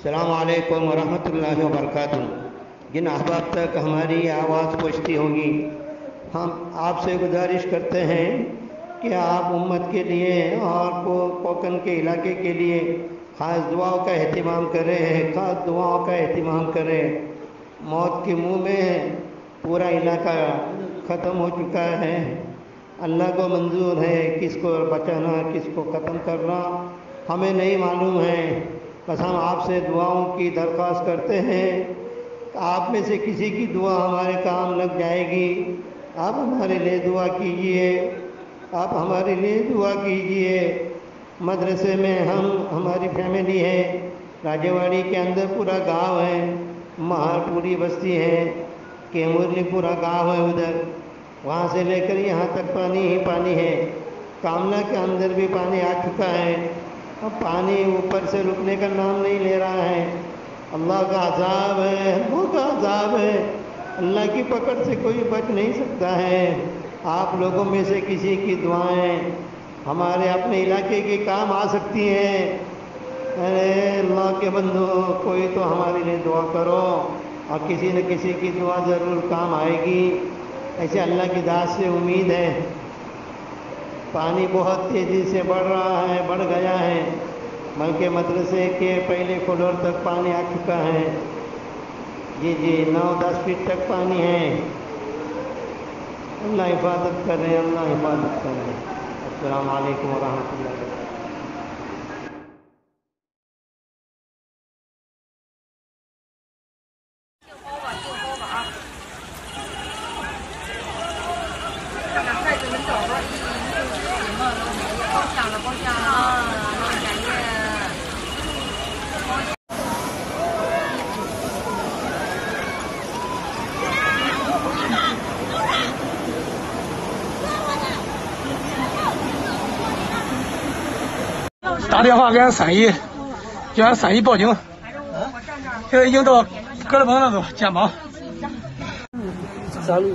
السلام علیکم ورحمۃ اللہ وبرکاتہ۔ جن احباب تک ہماری آواز پہنچتی ہوگی، ہم آپ سے گزارش کرتے ہیں کہ آپ امت کے لیے اور کوکن کے علاقے کے لیے خاص دعاؤں کا اہتمام کریں۔ موت کے منہ میں پورا علاقہ ختم ہو چکا ہے۔ اللہ کو منظور ہے کس کو بچانا کس کو ختم کرنا ہمیں نہیں معلوم ہے، بس ہم آپ سے دعاؤں کی درخواست کرتے ہیں کہ آپ میں سے کسی کی دعا ہمارے کام لگ جائے گی۔ آپ ہمارے لیے دعا کیجئے۔ مدرسے میں ہماری فیملی ہے، راجواڑی کے اندر پورا گاؤں ہے، مہار پوری بستی ہے، کیمورلی پورا گاؤں ہے، ادھر وہاں سے لے کر یہاں تک پانی ہی پانی ہے۔ کاملا کے اندر بھی پانی آ چکا ہے، اب پانی اوپر سے رکنے کا نام نہیں لے رہا ہے۔ اللہ کا عذاب ہے، اللہ کی پکڑ سے کوئی بچ نہیں سکتا ہے۔ آپ لوگوں میں سے کسی کی دعائیں ہمارے اپنے علاقے کے کام آ سکتی ہیں۔ ارے اللہ کے بندو، کوئی تو ہمارے لیے دعا کرو، اور کسی نہ کسی کی دعا ضرور کام آئے گی، ایسے اللہ کی ذات سے امید ہے۔ پانی بہت تیزی سے بڑھ گیا ہے، بلکہ مدرسے کے پہلے فلور تک پانی آ چکا ہے۔ جی 9-10 فٹ تک پانی ہے۔ اللہ حفاظت کرے۔ السلام علیکم ورحمۃ اللہ وبرکاتہ۔打电话给俺三姨，叫俺三姨报警。现在已经到格勒邦那个肩膀。啥路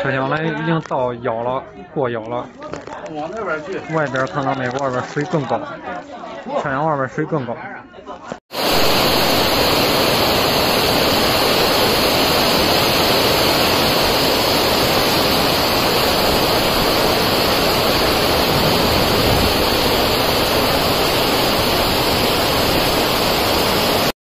车厢呢已经到腰了，过腰了。往那边去，外边看到没有？外边水更高，车厢外边水更高。